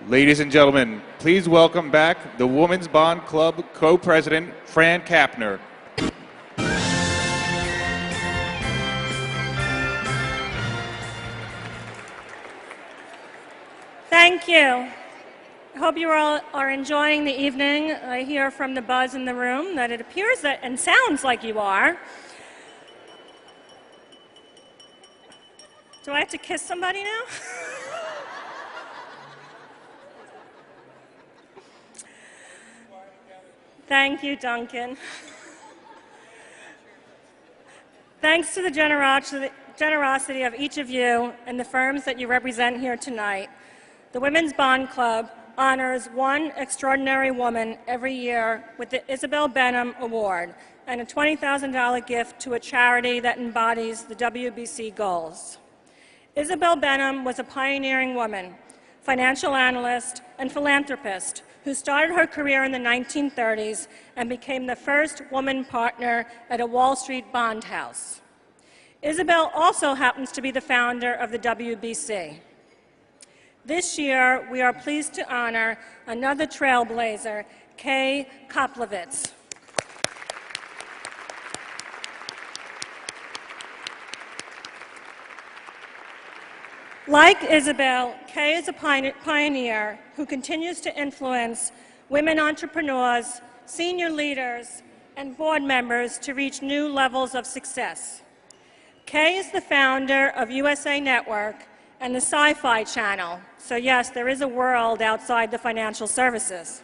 Ladies and gentlemen, please welcome back the Women's Bond Club co-president, Fran Kapner. Thank you. I hope you all are enjoying the evening. I hear from the buzz in the room that it appears that and sounds like you are. Do I have to kiss somebody now? Thank you, Duncan. Thanks to the generosity of each of you and the firms that you represent here tonight, the Women's Bond Club honors one extraordinary woman every year with the Isabel Benham Award and a $20,000 gift to a charity that embodies the WBC goals. Isabel Benham was a pioneering woman, financial analyst, and philanthropist who started her career in the 1930s and became the first woman partner at a Wall Street bond house. Isabel also happens to be the founder of the WBC. This year, we are pleased to honor another trailblazer, Kay Koplovitz. Like Isabel, Kay is a pioneer who continues to influence women entrepreneurs, senior leaders, and board members to reach new levels of success. Kay is the founder of USA Network and the Sci-Fi Channel. So yes, there is a world outside the financial services.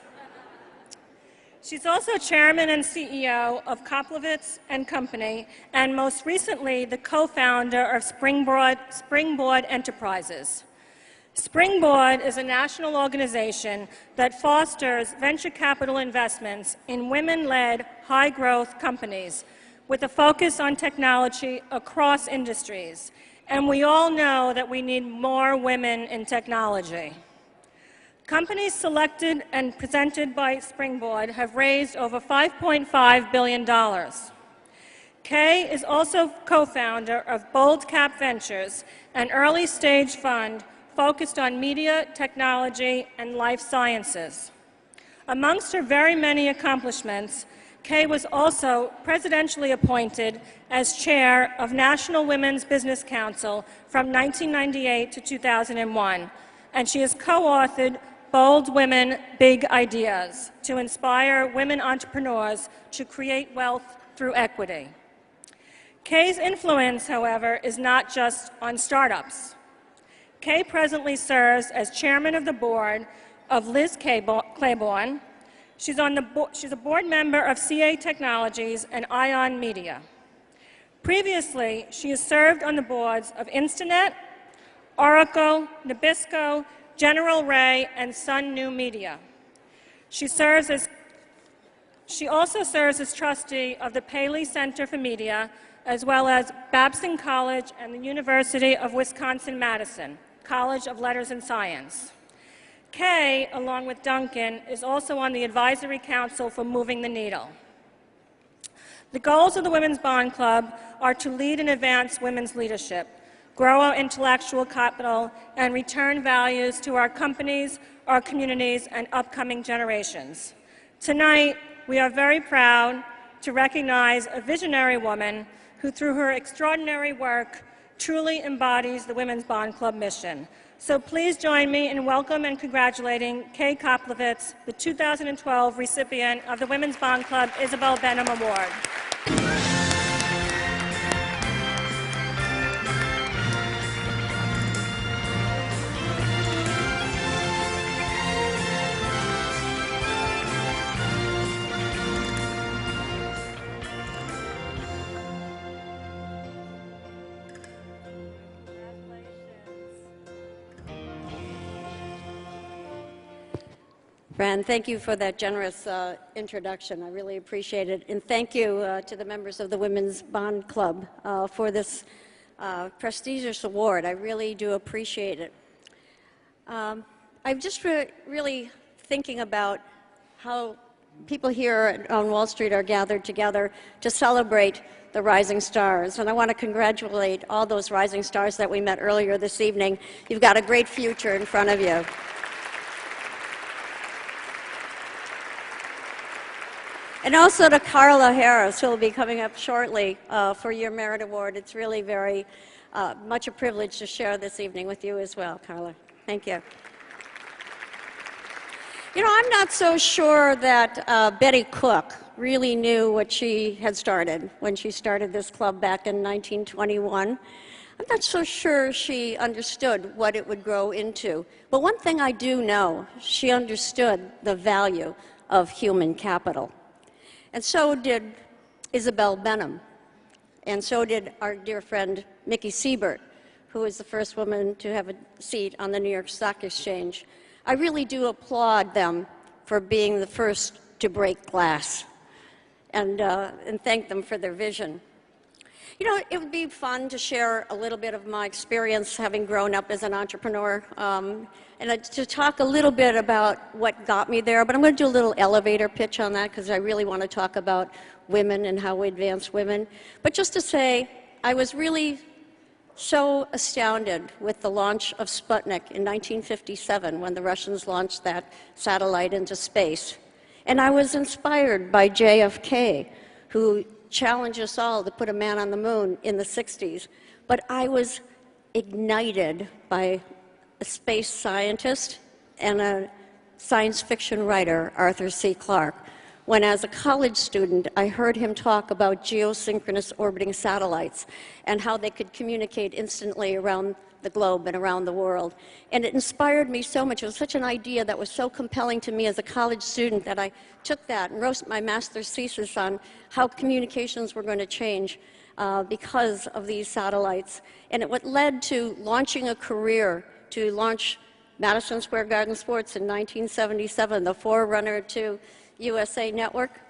She's also chairman and CEO of Koplovitz and Company, and most recently, the co-founder of Springboard Enterprises. Springboard is a national organization that fosters venture capital investments in women-led, high-growth companies with a focus on technology across industries. And we all know that we need more women in technology. Companies selected and presented by Springboard have raised over $5.5 billion. Kay is also co-founder of Bold Cap Ventures, an early-stage fund focused on media, technology, and life sciences. Amongst her very many accomplishments, Kay was also presidentially appointed as chair of National Women's Business Council from 1998 to 2001, and she has co-authored Bold Women, Big Ideas to inspire women entrepreneurs to create wealth through equity. Kay's influence, however, is not just on startups. Kay presently serves as chairman of the board of Liz Claiborne. She's a board member of CA Technologies and Ion Media. Previously, she has served on the boards of Instanet, Oracle, Nabisco, General Ray, and Sun New Media. She also serves as trustee of the Paley Center for Media, as well as Babson College and the University of Wisconsin-Madison, College of Letters and Science. Kay, along with Duncan, is also on the Advisory Council for Moving the Needle. The goals of the Women's Bond Club are to lead and advance women's leadership, grow our intellectual capital, and return values to our companies, our communities, and upcoming generations. Tonight, we are very proud to recognize a visionary woman who, through her extraordinary work, truly embodies the Women's Bond Club mission. So please join me in welcoming and congratulating Kay Koplovitz, the 2012 recipient of the Women's Bond Club Isabel Benham Award. Fran, thank you for that generous introduction. I really appreciate it. And thank you to the members of the Women's Bond Club for this prestigious award. I really do appreciate it. I'm just really thinking about how people here on Wall Street are gathered together to celebrate the rising stars. And I want to congratulate all those rising stars that we met earlier this evening. You've got a great future in front of you. And also to Carla Harris, who will be coming up shortly for your Merit Award. It's really very much a privilege to share this evening with you as well, Carla. Thank you. You know, I'm not so sure that Betty Cook really knew what she had started when she started this club back in 1921. I'm not so sure she understood what it would grow into. But one thing I do know, she understood the value of human capital. And so did Isabel Benham. And so did our dear friend Mickey Siebert, who was the first woman to have a seat on the New York Stock Exchange. I really do applaud them for being the first to break glass and thank them for their vision. You know, it would be fun to share a little bit of my experience having grown up as an entrepreneur and to talk a little bit about what got me there. But I'm going to do a little elevator pitch on that because I really want to talk about women and how we advance women. But just to say, I was really so astounded with the launch of Sputnik in 1957 when the Russians launched that satellite into space. And I was inspired by JFK, who challenged us all to put a man on the moon in the 60s. But I was ignited by a space scientist and a science fiction writer, Arthur C. Clarke, when as a college student I heard him talk about geosynchronous orbiting satellites and how they could communicate instantly around the globe and around the world. And it inspired me so much. It was such an idea that was so compelling to me as a college student that I took that and wrote my master's thesis on how communications were going to change because of these satellites. And it led to launching a career to launch Madison Square Garden Sports in 1977, the forerunner to USA Network,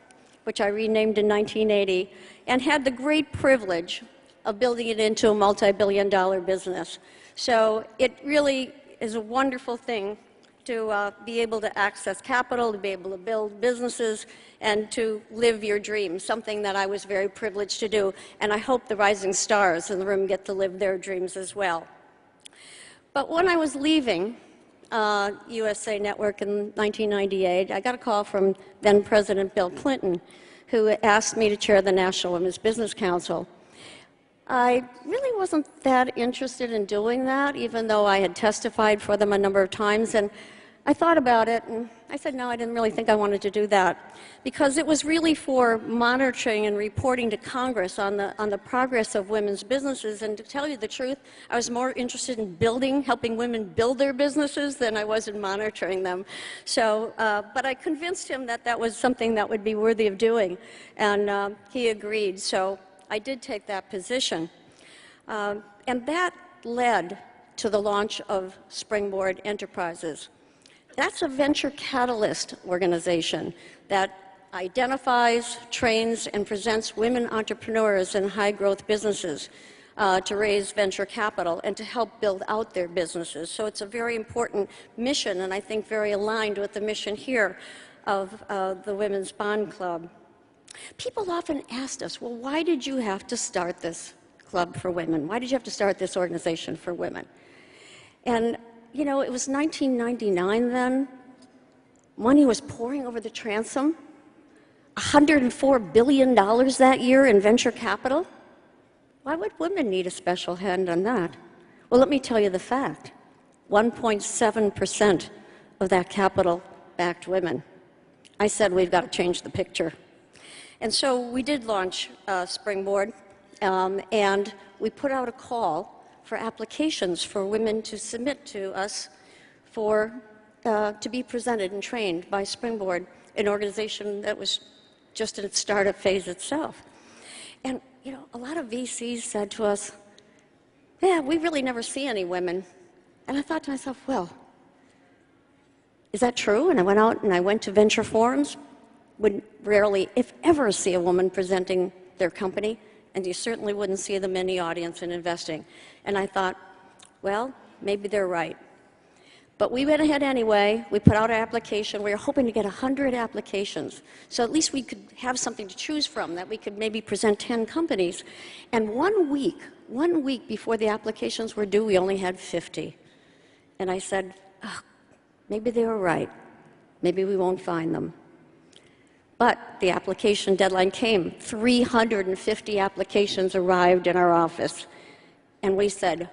which I renamed in 1980, and had the great privilege of building it into a multi-billion-dollar business. So it really is a wonderful thing to be able to access capital, to be able to build businesses, and to live your dreams, something that I was very privileged to do. And I hope the rising stars in the room get to live their dreams as well. But when I was leaving USA Network in 1998, I got a call from then President Bill Clinton, who asked me to chair the National Women's Business Council. I really wasn't that interested in doing that, even though I had testified for them a number of times. And I thought about it, and I said, no, I didn't really think I wanted to do that, because it was really for monitoring and reporting to Congress on the progress of women's businesses. And to tell you the truth, I was more interested in helping women build their businesses than I was in monitoring them. So, but I convinced him that that was something that would be worthy of doing, and he agreed. So I did take that position. And that led to the launch of Springboard Enterprises. That's a venture catalyst organization that identifies, trains, and presents women entrepreneurs in high-growth businesses to raise venture capital and to help build out their businesses. So it's a very important mission, and I think very aligned with the mission here of the Women's Bond Club. People often asked us, well, why did you have to start this club for women? Why did you have to start this organization for women? And you know, it was 1999 then. Money was pouring over the transom. $104 billion that year in venture capital. Why would women need a special hand on that? Well, let me tell you the fact. 1.7% of that capital backed women. I said we've got to change the picture. And so we did launch Springboard, and we put out a call for applications for women to submit to us to be presented and trained by Springboard, an organization that was just in its startup phase itself. And, you know, a lot of VCs said to us, yeah, we really never see any women. And I thought to myself, well, is that true? And I went out and I went to venture forums, would rarely, if ever, see a woman presenting their company, and you certainly wouldn't see them in the audience in investing. And I thought, well, maybe they're right. But we went ahead anyway. We put out our application. We were hoping to get 100 applications. So at least we could have something to choose from, that we could maybe present 10 companies. And 1 week before the applications were due, we only had 50. And I said, oh, maybe they were right. Maybe we won't find them. But the application deadline came. 350 applications arrived in our office. And we said,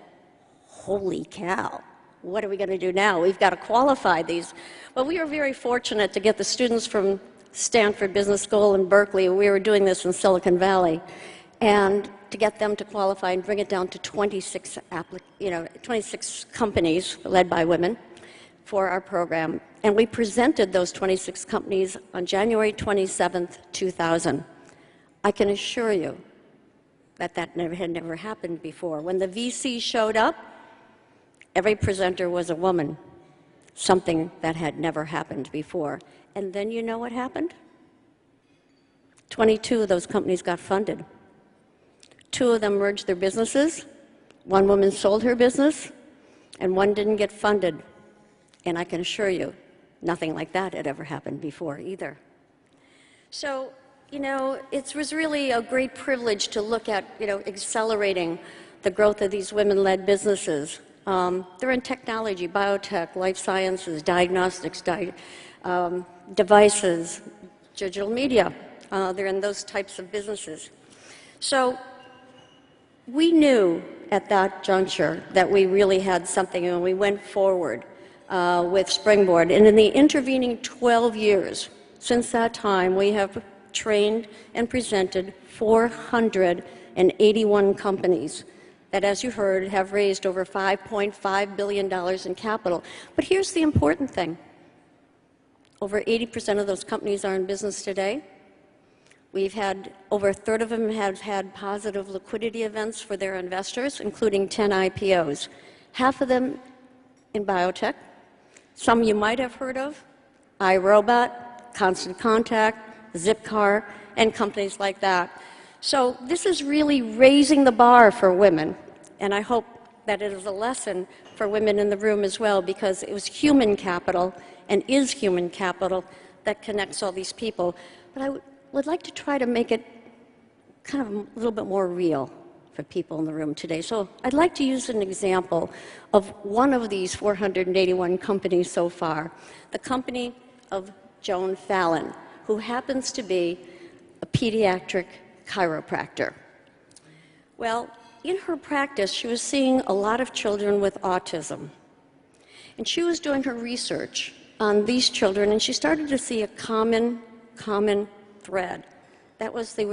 holy cow, what are we going to do now? We've got to qualify these. But we were very fortunate to get the students from Stanford Business School and Berkeley. We were doing this in Silicon Valley. And to get them to qualify and bring it down to 26 companies led by women for our program. And we presented those 26 companies on January 27th, 2000. I can assure you that that had never happened before. When the VC showed up, every presenter was a woman, something that had never happened before. And then you know what happened? 22 of those companies got funded. 2 of them merged their businesses. 1 woman sold her business, and 1 didn't get funded. And I can assure you, nothing like that had ever happened before either. So, it was really a great privilege to look at, accelerating the growth of these women-led businesses. They're in technology, biotech, life sciences, diagnostics, devices, digital media. They're in those types of businesses. So we knew at that juncture that we really had something, and we went forward with Springboard. And in the intervening 12 years, since that time, we have trained and presented 481 companies that, as you heard, have raised over $5.5 billion in capital. But here's the important thing. Over 80% of those companies are in business today. We've had over a third of them have had positive liquidity events for their investors, including 10 IPOs. Half of them in biotech. Some you might have heard of, iRobot, Constant Contact, Zipcar, and companies like that. So this is really raising the bar for women, and I hope that it is a lesson for women in the room as well, because it was human capital and is human capital that connects all these people. But I would like to try to make it kind of a little bit more real for people in the room today. So I'd like to use an example of one of these 481 companies so far, the company of Joan Fallon, who happens to be a pediatric chiropractor. Well, in her practice, she was seeing a lot of children with autism. And she was doing her research on these children, and she started to see a common thread. That was they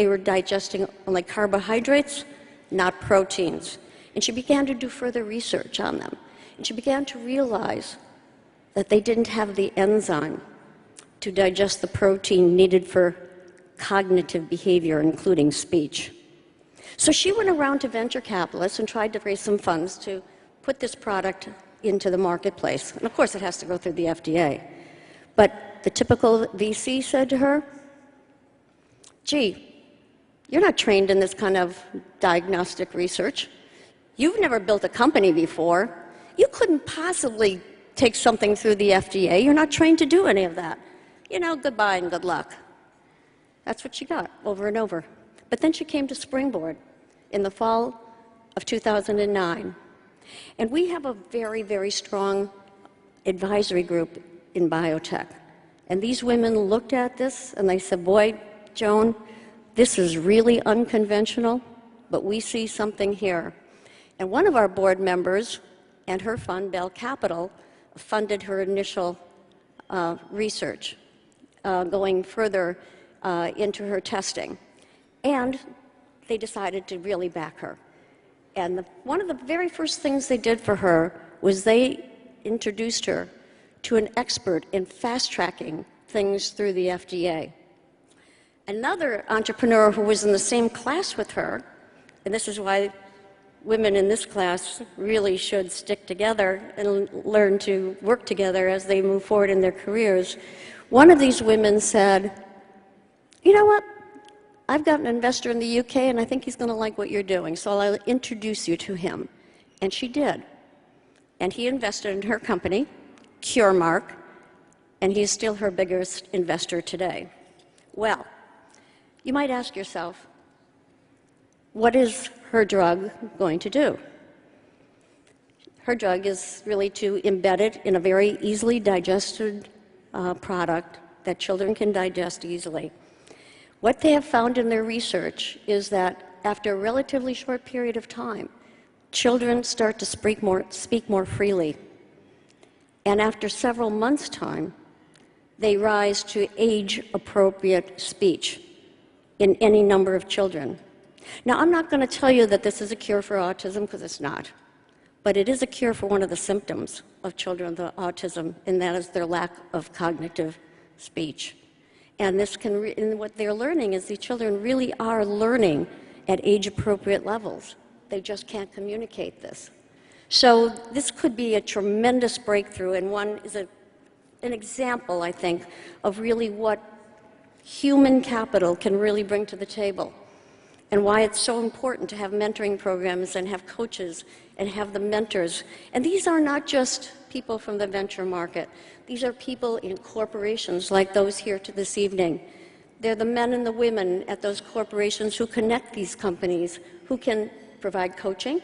were digesting only carbohydrates, not proteins. And she began to do further research on them. And she began to realize that they didn't have the enzyme to digest the protein needed for cognitive behavior, including speech. So she went around to venture capitalists and tried to raise some funds to put this product into the marketplace. And of course, it has to go through the FDA. But the typical VC said to her, gee, you're not trained in this kind of diagnostic research. You've never built a company before. You couldn't possibly take something through the FDA. You're not trained to do any of that. Goodbye and good luck. That's what she got over and over. But then she came to Springboard in the fall of 2009. And we have a very, very strong advisory group in biotech. And these women looked at this and they said, boy, Joan, this is really unconventional, but we see something here. And one of our board members and her fund, Bell Capital, funded her initial research, going further into her testing. And they decided to really back her. And one of the very first things they did for her was they introduced her to an expert in fast-tracking things through the FDA. Another entrepreneur who was in the same class with her, and this is why women in this class really should stick together and learn to work together as they move forward in their careers. One of these women said, you know what? I've got an investor in the UK, and I think he's going to like what you're doing, so I'll introduce you to him. And she did. And he invested in her company, Curemark, and he's still her biggest investor today. Well, you might ask yourself, what is her drug going to do? Her drug is really to embed it in a very easily digested product that children can digest easily. What they have found in their research is that after a relatively short period of time, children start to speak more freely. And after several months' time, they rise to age-appropriate speech in any number of children. Now, I'm not going to tell you that this is a cure for autism, because it's not. But it is a cure for one of the symptoms of children with autism, and that is their lack of cognitive speech. And and what they're learning is these children really are learning at age-appropriate levels. They just can't communicate this. So this could be a tremendous breakthrough, and one is an example, I think, of really what human capital can really bring to the table, and why it's so important to have mentoring programs and have coaches and have the mentors. And these are not just people from the venture market. These are people in corporations like those here this evening. They're the men and the women at those corporations who connect these companies, who can provide coaching,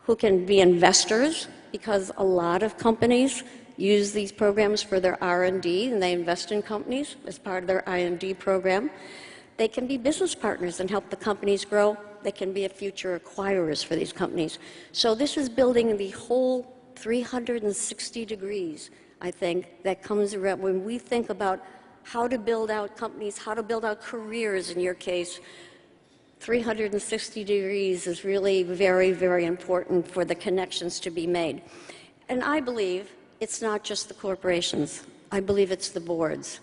who can be investors, because a lot of companies use these programs for their R&D, and they invest in companies as part of their I&D program. They can be business partners and help the companies grow. They can be future acquirers for these companies. So this is building the whole 360 degrees, I think, that comes around when we think about how to build out companies, how to build out careers in your case. 360 degrees is really very, very important for the connections to be made. And I believe it's not just the corporations. I believe it's the boards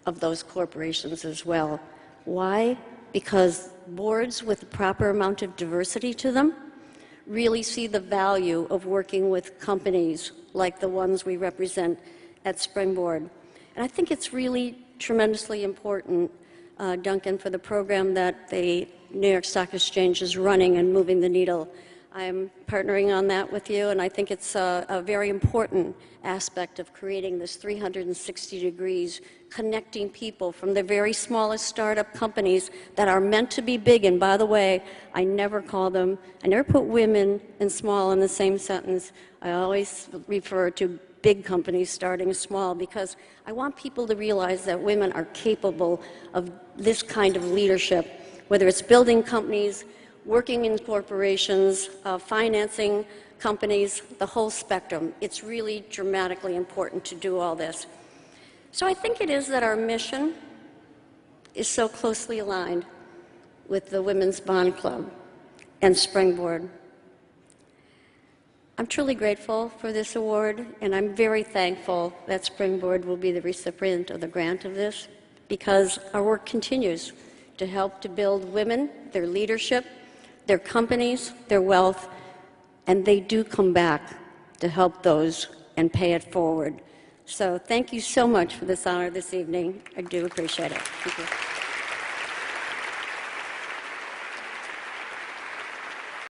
of those corporations as well. Why? Because boards with the proper amount of diversity to them really see the value of working with companies like the ones we represent at Springboard. And I think it's really tremendously important, Duncan, for the program that the New York Stock Exchange is running and moving the needle. I'm partnering on that with you, and I think it's a very important aspect of creating this 360 degrees, connecting people from the very smallest startup companies that are meant to be big. And by the way, I never put women and small in the same sentence. I always refer to big companies starting small, because I want people to realize that women are capable of this kind of leadership, whether it's building companies, working in corporations, financing companies, the whole spectrum. It's really dramatically important to do all this. So I think it is that our mission is so closely aligned with the Women's Bond Club and Springboard. I'm truly grateful for this award, and I'm very thankful that Springboard will be the recipient of the grant of this, because our work continues to help to build women, their leadership, their companies, their wealth, and they do come back to help those and pay it forward. So thank you so much for this honor this evening. I do appreciate it. Thank you.